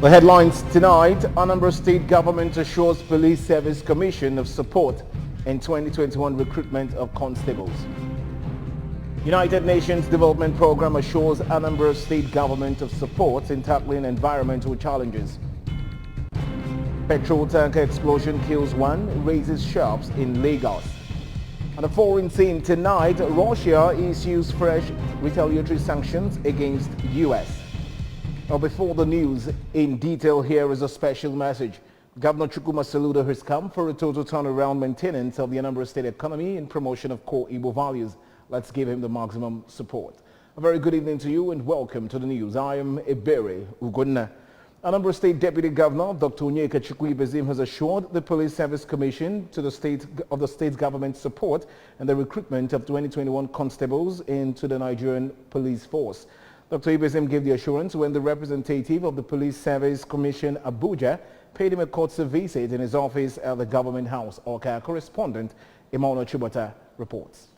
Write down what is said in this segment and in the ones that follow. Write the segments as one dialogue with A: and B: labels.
A: The headlines tonight: Anambra State Government assures Police Service Commission of support in 2021 recruitment of constables. United Nations Development Program assures Anambra State Government of support in tackling environmental challenges. Petrol tanker explosion kills one, raises shops in Lagos. On the foreign scene tonight, Russia issues fresh retaliatory sanctions against US. Now, before the news in detail, here is a special message. Governor Chukwuma Soludo has come for a total turnaround maintenance of the Anambra State economy and promotion of core Igbo values. Let's give him the maximum support. A very good evening to you and welcome to the news. I am Ebere Ugunna. Anambra State Deputy Governor Dr. Onyeka Chukwuibezim has assured the Police Service Commission to the state's government support and the recruitment of 2021 constables into the Nigerian police force. Dr. Ibezim gave the assurance when the representative of the Police Service Commission Abuja paid him a courtesy visit in his office at the Government House. Our correspondent Emmanuel Chibata reports.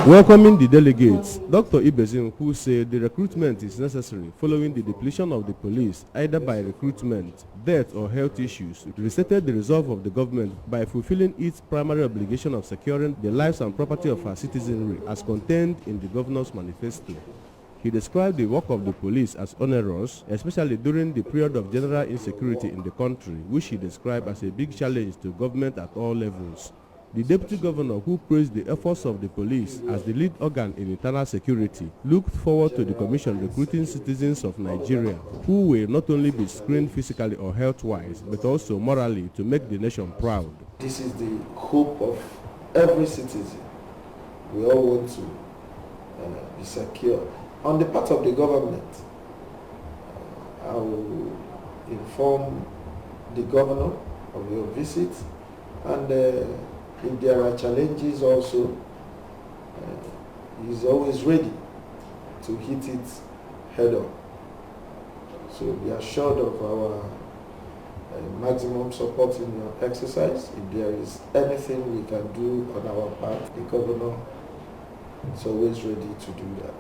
B: Welcoming the delegates, Dr. Ibezim, who said the recruitment is necessary following the depletion of the police either by recruitment, death or health issues, restated the resolve of the government by fulfilling its primary obligation of securing the lives and property of our citizenry as contained in the governor's manifesto. He described the work of the police as onerous, especially during the period of general insecurity in the country, which he described as a big challenge to government at all levels. The deputy governor, who praised the efforts of the police as the lead organ in internal security, looked forward to the commission recruiting citizens of Nigeria who will not only be screened physically or health-wise, but also morally to make the nation proud.
C: This is the hope of every citizen. We all want to be secure. On the part of the government, I will inform the governor of your visit, and if there are challenges also, he's always ready to hit it head on. So be assured of our maximum support in your exercise. If there is anything we can do on our part, the governor is always ready to do that.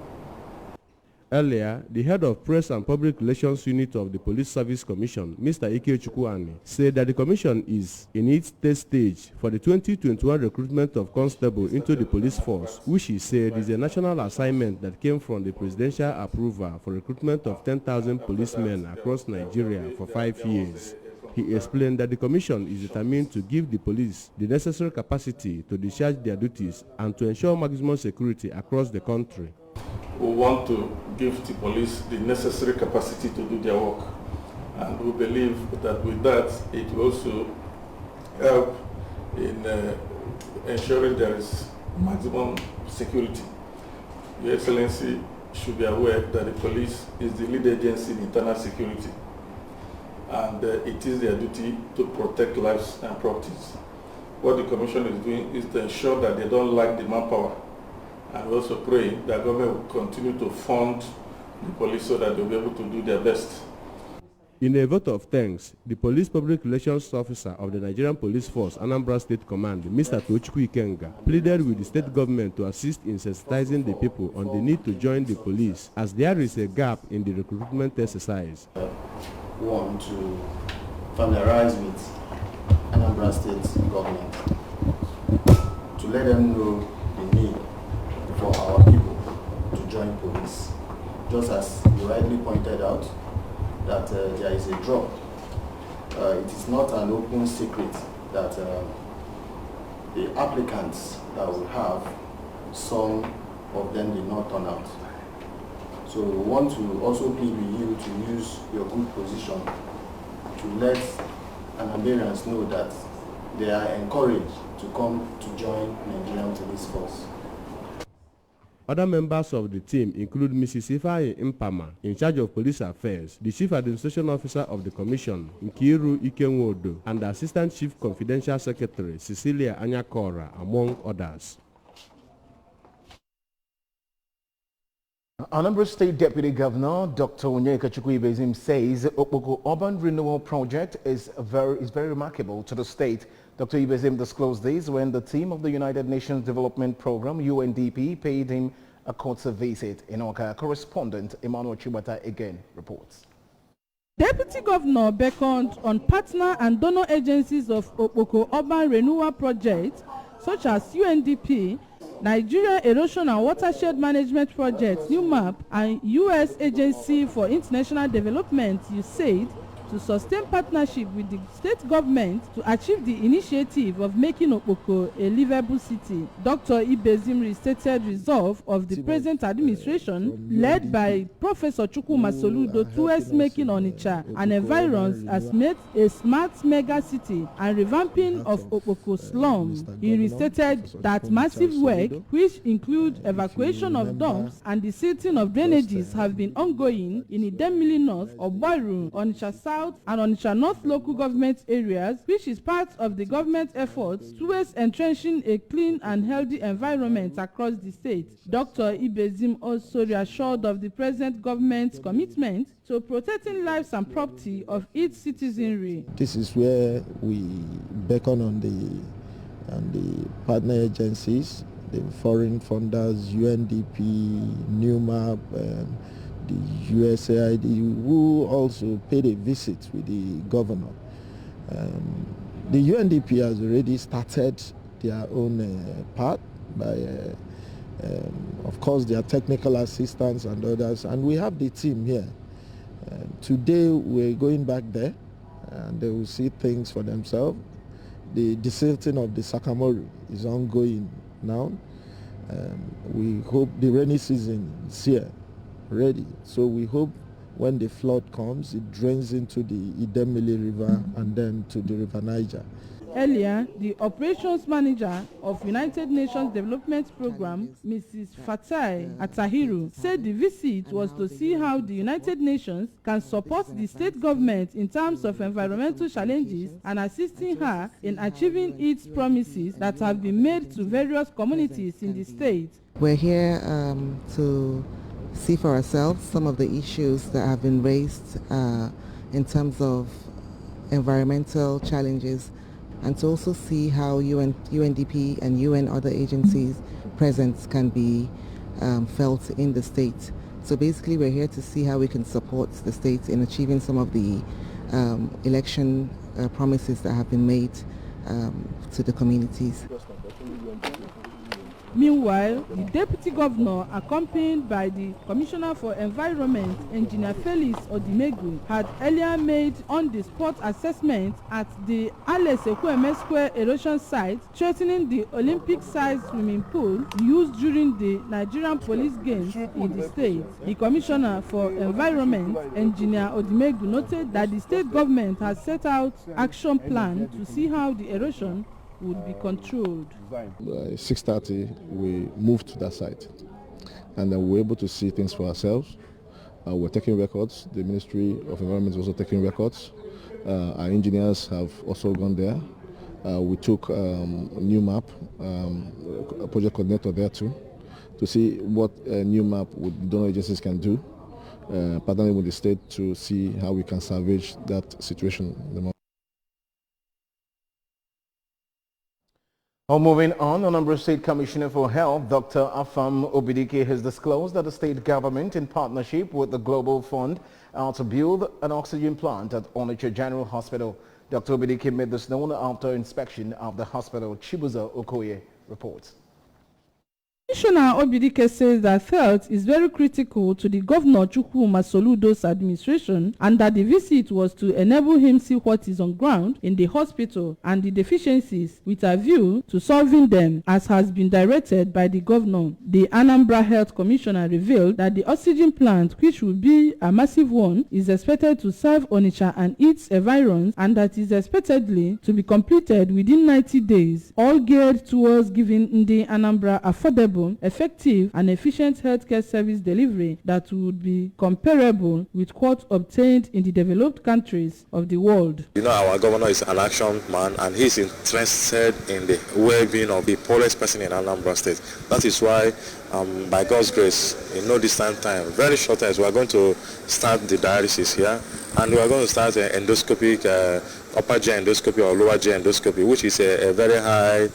B: Earlier, the head of Press and Public Relations Unit of the Police Service Commission, Mr. Ike Chukwuani, said that the commission is in its test stage for the 2021 recruitment of constable into the police force, which he said is a national assignment that came from the presidential approval for recruitment of 10,000 policemen across Nigeria for 5 years. He explained that the commission is determined to give the police the necessary capacity to discharge their duties and to ensure maximum security across the country.
D: We want to give the police the necessary capacity to do their work, and we believe that with that it will also help in ensuring there is maximum security. Your Excellency should be aware that the police is the lead agency in internal security, and it is their duty to protect lives and properties. What the Commission is doing is to ensure that they don't lack the manpower, and we also pray that government will continue to fund the police so that they'll be able to do their best.
B: In a vote of thanks, the Police Public Relations Officer of the Nigerian Police Force, Anambra State Command, Mr. Tochukwu Ikenga, pleaded with the state government to assist in sensitizing the people on the need to join the police, as there is a gap in the recruitment exercise.
E: We want to familiarize with Anambra State government to let them know the need for our people to join police. Just as you rightly pointed out, that there is a drop. It is not an open secret that the applicants that we have, some of them did not turn out. So we want to also plead with you to use your good position to let Anambarians know that they are encouraged to come to join Nigerian Police Force.
B: Other members of the team include Mrs. Ifeanyi Impama, in charge of police affairs, the Chief Administration Officer of the Commission, Nkiru Ikenwodo, and the Assistant Chief Confidential Secretary, Cecilia Anyakora, among others.
A: Anambra State Deputy Governor Dr. Onyeka Chukwuibezim says Okpoko Urban Renewal Project is very remarkable to the state. Dr. Ibezim disclosed this when the team of the United Nations Development Program, UNDP, paid him a courtesy visit in Oka. Correspondent Emmanuel Chibata again reports.
F: Deputy Governor beckoned on partner and donor agencies of Okpoko Urban Renewal Project, such as UNDP, Nigeria Erosion and Watershed Management Project, NUMAP, and U.S. Agency for International Development, USAID, to sustain partnership with the state government to achieve the initiative of making Okpoko a livable city. Dr. Ibezim restated resolve of the present administration, led by Professor Chukwuma Soludo, towards making Onitsha and environs as made a smart mega city and revamping of Okpoko slums. He restated that massive work, which include evacuation of dumps and the silting of drainages, have been ongoing in Idemili North, Obaru, Onitsha South, and Onitsha North local government areas, which is part of the government efforts towards entrenching a clean and healthy environment across the state. Dr. Ibezim also reassured of the present government's commitment to protecting lives and property of its citizenry.
C: This is where we beckon on the partner agencies, the foreign funders, UNDP, NUMAP, the USAID, who also paid a visit with the governor. The UNDP has already started their own part by, of course, their technical assistance and others, and we have the team here. Today we're going back there, and they will see things for themselves. The desilting of the Sakamori is ongoing now. We hope the rainy season is here, ready. So we hope when the flood comes, it drains into the Idemili River and then to the River Niger.
F: Earlier, the operations manager of United Nations Development Program, Mrs. Fatai Atahiru, said the visit was to see how the United Nations can support the state government in terms of environmental challenges and assisting her in achieving its promises that have been made to various communities in the state.
G: We're here to see for ourselves some of the issues that have been raised in terms of environmental challenges, and to also see how UNDP and UN other agencies' presence can be felt in the state. So basically we're here to see how we can support the state in achieving some of the election promises that have been made to the communities.
F: Meanwhile, the Deputy Governor, accompanied by the Commissioner for Environment, Engineer Felix Odimegu, had earlier made on-the-spot assessment at the Alex Ekweme Square erosion site, threatening the Olympic-sized swimming pool used during the Nigerian Police Games in the state. The Commissioner for Environment, Engineer Odimegu, noted that the state government has set out action plan to see how the erosion would be controlled.
H: By 6:30, we moved to that site, and then we were able to see things for ourselves. We're taking records. The Ministry of Environment is also taking records. Our engineers have also gone there. We took NUMAP, a project coordinator there too, to see what NUMAP with donor agencies can do, partnering with the state to see how we can salvage that situation.
A: Moving on, Anambra State Commissioner for Health, Dr. Afam Obidike, has disclosed that the state government, in partnership with the Global Fund, are to build an oxygen plant at Onitsha General Hospital. Dr. Obidike made this known after inspection of the hospital. Chibuza Okoye reports.
F: Commissioner Obidike says that health is very critical to the Governor Chukwuma Soludo's administration, and that the visit was to enable him see what is on ground in the hospital and the deficiencies with a view to solving them, as has been directed by the Governor. The Anambra Health Commissioner revealed that the oxygen plant, which will be a massive one, is expected to serve Onitsha and its environs, and that is expectedly to be completed within 90 days, all geared towards giving Ndi Anambra affordable, effective and efficient healthcare service delivery that would be comparable with what obtained in the developed countries of the world.
I: You know, our governor is an action man, and he's interested in the well-being of the poorest person in Anambra State. That is why, by God's grace, in no distant time, very short time, we are going to start the dialysis here, and we are going to start an endoscopic upper GI endoscopy or lower GI endoscopy, which is a very high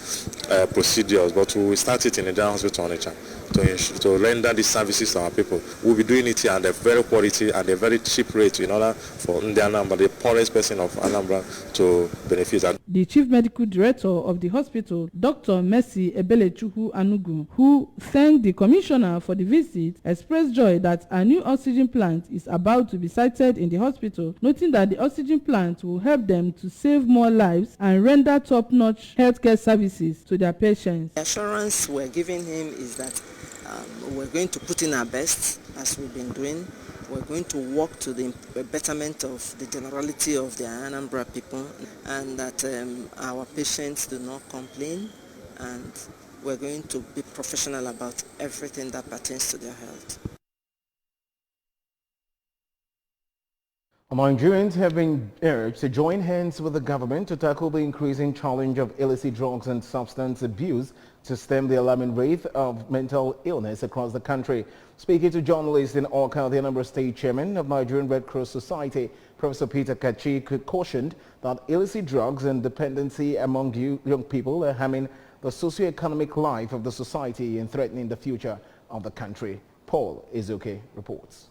I: procedure, but we will start it in the General Hospital Onitsha. to render these services to our people. We'll be doing it here at a very quality and a very cheap rate in order for Anambra, the poorest person of Anambra, to benefit.
F: The Chief Medical Director of the hospital, Dr. Mercy Ebelechuku Anugu, who thanked the Commissioner for the visit, expressed joy that a new oxygen plant is about to be sited in the hospital, noting that the oxygen plant will help them to save more lives and render top-notch healthcare services to their patients.
J: The assurance we're giving him is that we're going to put in our best, as we've been doing. We're going to work to the betterment of the generality of the Anambra people, and that our patients do not complain, and we're going to be professional about everything that pertains to their health.
A: Nigerians have been urged to join hands with the government to tackle the increasing challenge of illicit drugs and substance abuse to stem the alarming rate of mental illness across the country. Speaking to journalists in Awka, the Anambra State Chairman of Nigerian Red Cross Society, Professor Peter Kachi, cautioned that illicit drugs and dependency among young people are harming the socio-economic life of the society and threatening the future of the country. Paul Ezoke reports.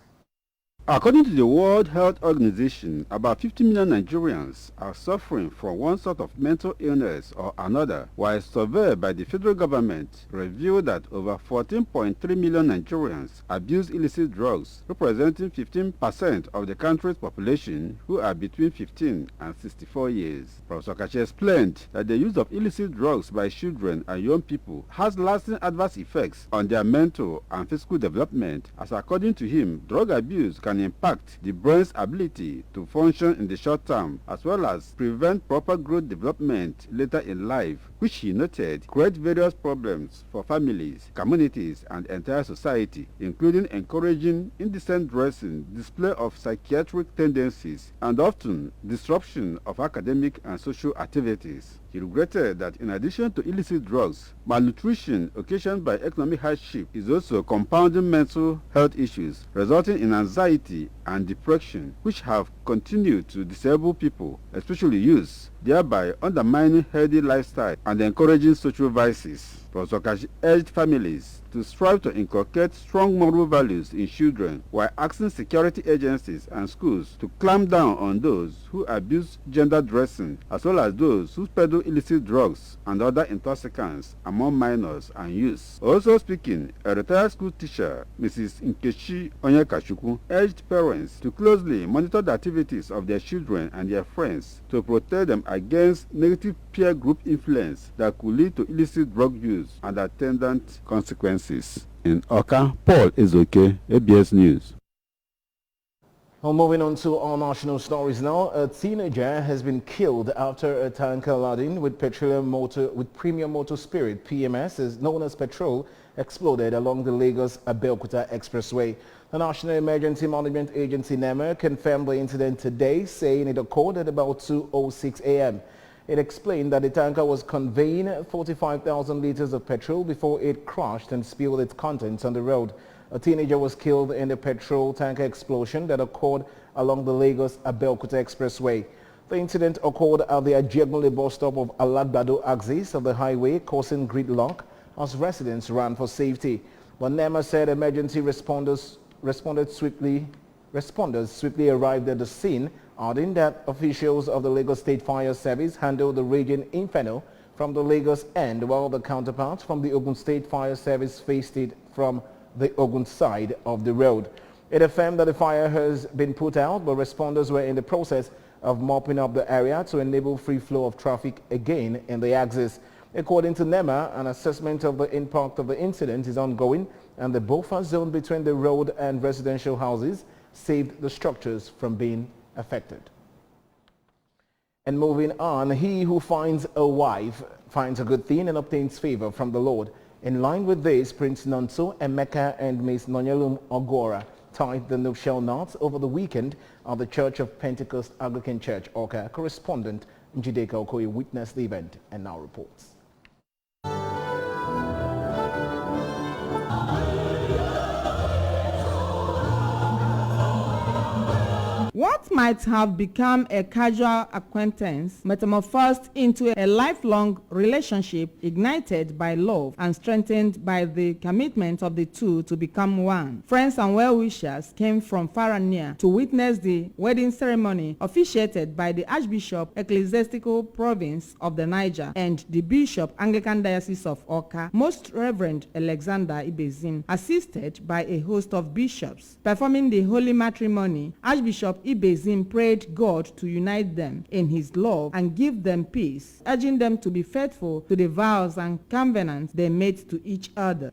K: According to the World Health Organization, about 50 million Nigerians are suffering from one sort of mental illness or another, while a survey by the federal government revealed that over 14.3 million Nigerians abuse illicit drugs, representing 15% of the country's population who are between 15 and 64 years. Professor Kachi explained that the use of illicit drugs by children and young people has lasting adverse effects on their mental and physical development, as according to him, drug abuse can impact the brain's ability to function in the short term, as well as prevent proper growth development later in life, which he noted create various problems for families, communities, and entire society, including encouraging indecent dressing, display of psychiatric tendencies, and often disruption of academic and social activities. He regretted that in addition to illicit drugs, malnutrition occasioned by economic hardship is also compounding mental health issues, resulting in anxiety and depression, which have continued to disable people, especially youths, thereby undermining healthy lifestyle and encouraging social vices. Professor Kachi urged families to strive to inculcate strong moral values in children, while asking security agencies and schools to clamp down on those who abuse gender dressing, as well as those who peddle illicit drugs and other intoxicants among minors and youths. Also speaking, a retired school teacher, Mrs. Nkechi Onyekachukwu, urged parents to closely monitor the activities of their children and their friends to protect them against negative peer group influence that could lead to illicit drug use and attendant consequences. In Awka, Paul Ezoke, ABS News.
A: Well, moving on to our national stories now. A teenager has been killed after a tanker laden with premium motor spirit (PMS), is known as petrol, exploded along the Lagos-Abeokuta Expressway. The National Emergency Management Agency (NEMA) confirmed the incident today, saying it occurred at about 2:06 a.m. It explained that the tanker was conveying 45,000 liters of petrol before it crashed and spilled its contents on the road. A teenager was killed in the petrol tanker explosion that occurred along the Lagos-Abeokuta Expressway. The incident occurred at the Ajegunle bus stop of Alagbado axis of the highway, causing gridlock as residents ran for safety. But NEMA said emergency responders swiftly arrived at the scene, adding that officials of the Lagos State Fire Service handled the raging inferno from the Lagos end, while the counterparts from the Ogun State Fire Service faced it from the Ogun side of the road. It affirmed that the fire has been put out, but responders were in the process of mopping up the area to enable free flow of traffic again in the axis. According to NEMA, an assessment of the impact of the incident is ongoing, and the buffer zone between the road and residential houses saved the structures from being affected. And moving on, he who finds a wife finds a good thing and obtains favor from the Lord. In line with this, Prince Nonso Emeka and Miss Nonyelum Ogora tied the nuptial knots over the weekend at the Church of Pentecost Anglican Church, Awka. Correspondent Njideka Okoye witnessed the event and now reports.
L: What might have become a casual acquaintance metamorphosed into a lifelong relationship ignited by love and strengthened by the commitment of the two to become one. Friends and well-wishers came from far and near to witness the wedding ceremony officiated by the Archbishop Ecclesiastical Province of the Niger and the Bishop Anglican Diocese of Awka, Most Reverend Alexander Ibezim, assisted by a host of bishops. Performing the holy matrimony, Archbishop Ibezim prayed God to unite them in his love and give them peace, urging them to be faithful to the vows and covenants they made to each other.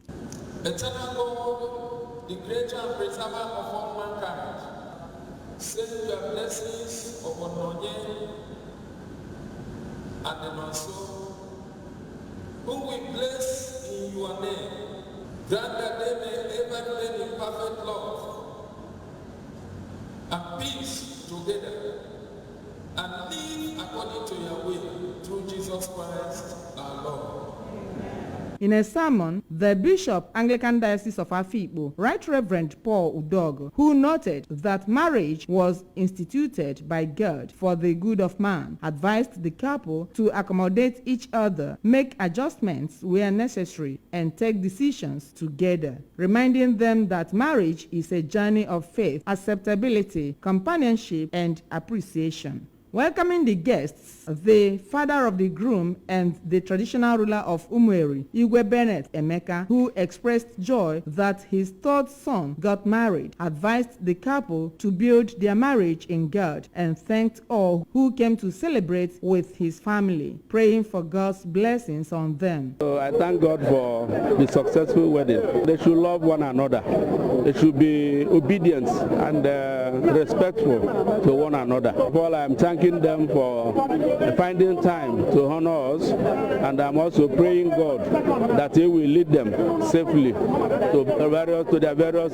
M: Eternal God, the creator and preserver of all mankind, send your blessings upon Nonye and the Manso, whom we bless in your name. Grant that they may ever live in perfect love and peace together, and live according to your will through Jesus Christ our Lord.
L: In a sermon, the Bishop Anglican Diocese of Afikpo, Right Reverend Paul Udogo, who noted that marriage was instituted by God for the good of man, advised the couple to accommodate each other, make adjustments where necessary, and take decisions together, reminding them that marriage is a journey of faith, acceptability, companionship, and appreciation. Welcoming the guests, the father of the groom and the traditional ruler of Umueri, Igwe Bennett Emeka, who expressed joy that his third son got married, advised the couple to build their marriage in God and thanked all who came to celebrate with his family, praying for God's blessings on them.
N: So I thank God for the successful wedding. They should love one another. They should be obedient and respectful to one another. Paul, I am thanking them for finding time to honor us, and I'm also praying God that He will lead them safely to their various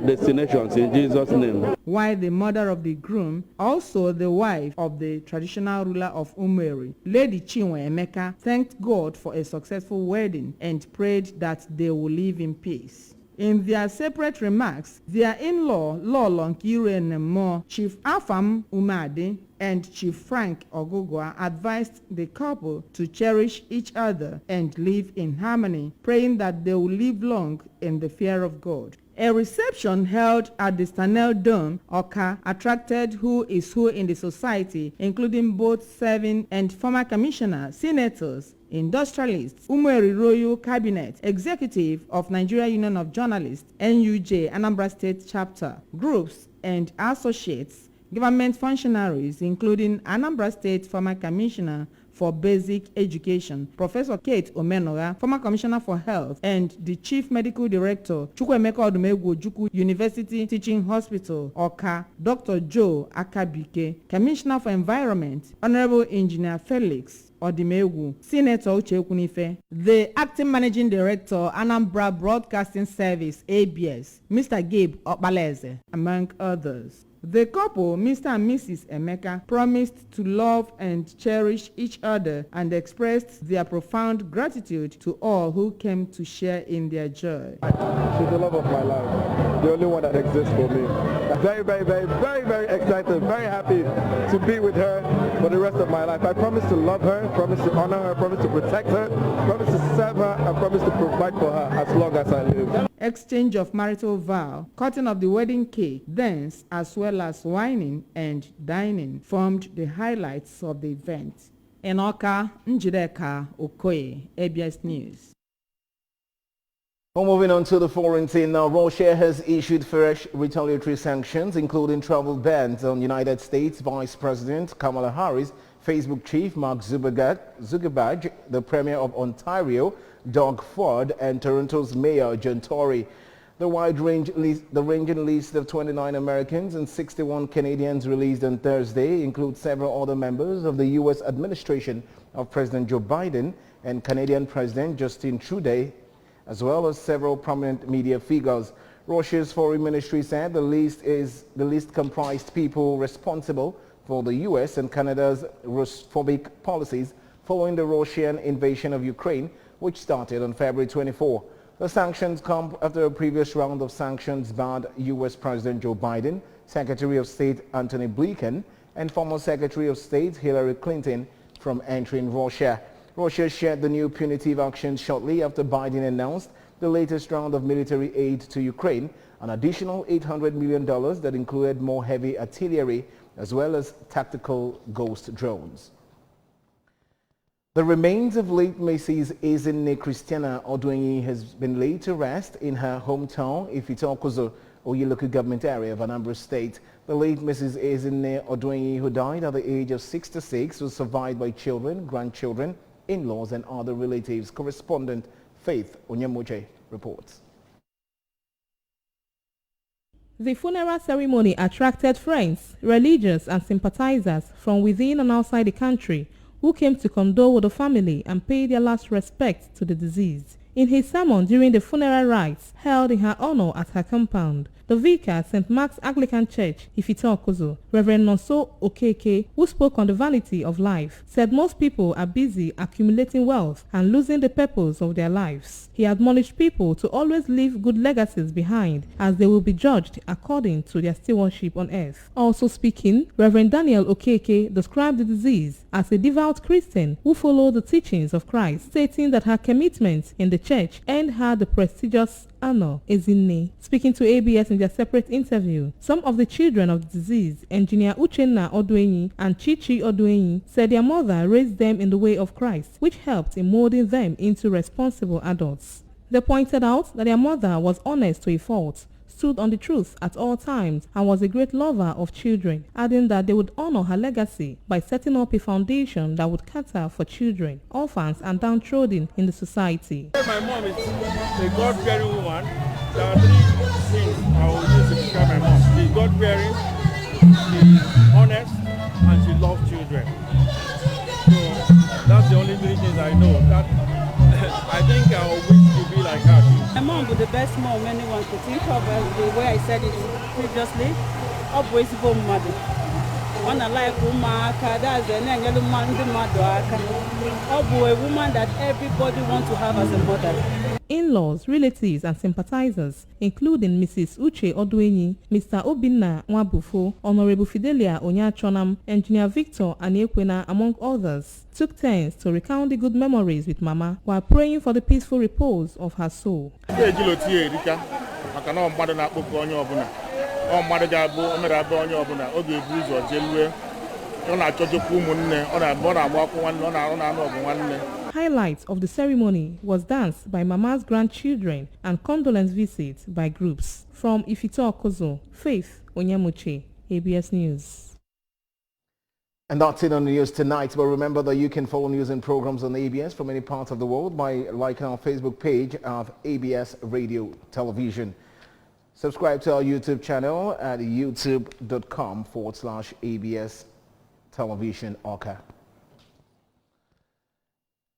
N: destinations in Jesus' name.
L: While the mother of the groom, also the wife of the traditional ruler of Umueri, Lady Chinwe Emeka, thanked God for a successful wedding and prayed that they will live in peace. In their separate remarks, their in-law, Lolo Nkiru Nemo, Chief Afam Umade, and Chief Frank Ogugwa advised the couple to cherish each other and live in harmony, praying that they will live long in the fear of God. A reception held at the Stanel Dome, Awka, attracted who is who in the society, including both serving and former commissioners, senators, industrialists, Umueri Royal Cabinet, Executive of Nigeria Union of Journalists, NUJ, Anambra State Chapter, groups and associates, government functionaries, including Anambra State former Commissioner for Basic Education, Professor Kate Omenora, former Commissioner for Health, and the Chief Medical Director, Chukwuemeka Odumegwu Ojukwu University Teaching Hospital, Awka, Dr. Joe Akabike, Commissioner for Environment, Honorable Engineer Felix Odumegwu, Senator Uche Ekwunife, the Acting Managing Director, Anambra Broadcasting Service, ABS, Mr. Gabe Okbaleze, among others. The couple, Mr. and Mrs. Emeka, promised to love and cherish each other and expressed their profound gratitude to all who came to share in their joy.
O: She's the love of my life, the only one that exists for me. I'm very, very, very, very, very excited, very happy to be with her for the rest of my life. I promise to love her, promise to honor her, promise to protect her, promise to serve her, and promise to provide for her as long as I live.
L: Exchange of marital vow, cutting of the wedding cake, dance, as well as wining and dining formed the highlights of the event. In Awka, Njideka Okoye, ABS News.
A: Well, moving on to the foreign scene now, Russia has issued fresh retaliatory sanctions, including travel bans on United States Vice President Kamala Harris, Facebook chief Mark Zuckerberg, the Premier of Ontario, Doug Ford, and Toronto's Mayor John Tory. The ranging list of 29 Americans and 61 Canadians released on Thursday includes several other members of the U.S. administration of President Joe Biden and Canadian President Justin Trudeau, as well as several prominent media figures. Russia's foreign ministry said the list comprised people responsible for the U.S. and Canada's Rusphobic policies following the Russian invasion of Ukraine, which started on February 24. The sanctions come after a previous round of sanctions barred U.S. President Joe Biden Secretary of State Antony Blinken and former Secretary of State Hillary Clinton from entering Russia. Russia shared the new punitive action shortly after Biden announced the latest round of military aid to Ukraine, an additional $800 million that included more heavy artillery as well as tactical ghost drones. The remains of late Mrs. Ezinne Christiana Oduenyi has been laid to rest in her hometown, Ifitokozo, Oyeloku government area of Anambra State. The late Mrs. Ezinne Oduenyi, who died at the age of 66, was survived by children, grandchildren, in-laws and other relatives. Correspondent Faith Onyemoche reports.
F: The funeral ceremony attracted friends, religious and sympathizers from within and outside the country who came to condole with the family and pay their last respects to the deceased. In his sermon during the funeral rites held in her honor at her compound, the vicar, St. Mark's Anglican Church, Ifitokozo, Reverend Nonso Okeke, who spoke on the vanity of life, said most people are busy accumulating wealth and losing the purpose of their lives. He admonished people to always leave good legacies behind, as they will be judged according to their stewardship on earth. Also speaking, Reverend Daniel Okeke described the deceased as a devout Christian who followed the teachings of Christ, stating that her commitment in the church earned her the prestigious honor Ezinne. Speaking to ABS in their separate interview, some of the children of the deceased, Engineer Uchenna Oduenyi and Chichi Oduenyi, said their mother raised them in the way of Christ, which helped in molding them into responsible adults. They pointed out that their mother was honest to a fault, stood on the truth at all times, and was a great lover of children, adding that they would honor her legacy by setting up a foundation that would cater for children, orphans and downtrodden in the society.
P: My mom is a God-fearing woman. There are three things I will use to describe my mom. She's God-fearing, she's honest, and she loves children. So that's the only three things I know. That I think I wish to be like her too.
Q: My mom was the best mom anyone could think of, the way I said it previously. Always born mother. One like Umaka, that's the name of a woman that everybody wants to have as a mother.
F: In-laws, relatives and sympathizers, including Mrs. Uche Oduenyi, Mr. Obinna Nwabufo, Honorable Fidelia Onyachonam, Engineer Victor Aniekwena, among others, took turns to recount the good memories with Mama while praying for the peaceful repose of her soul. Highlights of the ceremony was dance by Mama's grandchildren and condolence visits by groups. From Ifitokozo, Faith Onyemoche, ABS News.
A: And that's it on the news tonight. But remember that you can follow news and programs on ABS from any part of the world by liking our Facebook page of ABS Radio Television. Subscribe to our YouTube channel at youtube.com/ABS Television Orca.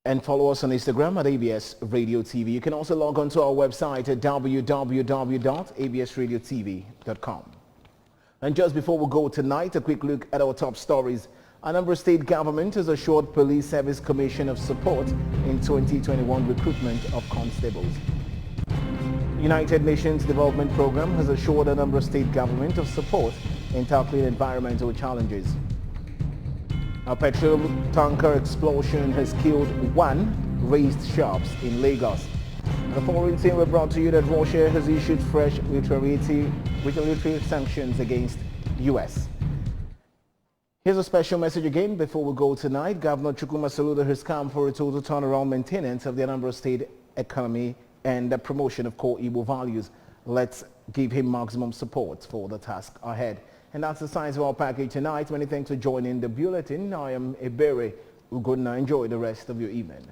A: And follow us on Instagram at ABS Radio TV. You can also log on to our website at www.absradiotv.com. And just before we go tonight, a quick look at our top stories. Anambra State Government has assured Police Service Commission of support in 2021 recruitment of constables. United Nations Development Programme has assured Anambra State Government of support in tackling environmental challenges. A petrol tanker explosion has killed 1 razed shops in Lagos. The following thing were brought to you that Russia has issued fresh retaliatory sanctions against U.S. Here's a special message again before we go tonight. Governor Chukwuma Soludo has come for a total turnaround maintenance of the Anambra State economy and the promotion of core Igbo values. Let's give him maximum support for the task ahead. And that's the size of our package tonight. Many thanks for joining the bulletin. I am Ebere Ugonna. Enjoy the rest of your evening.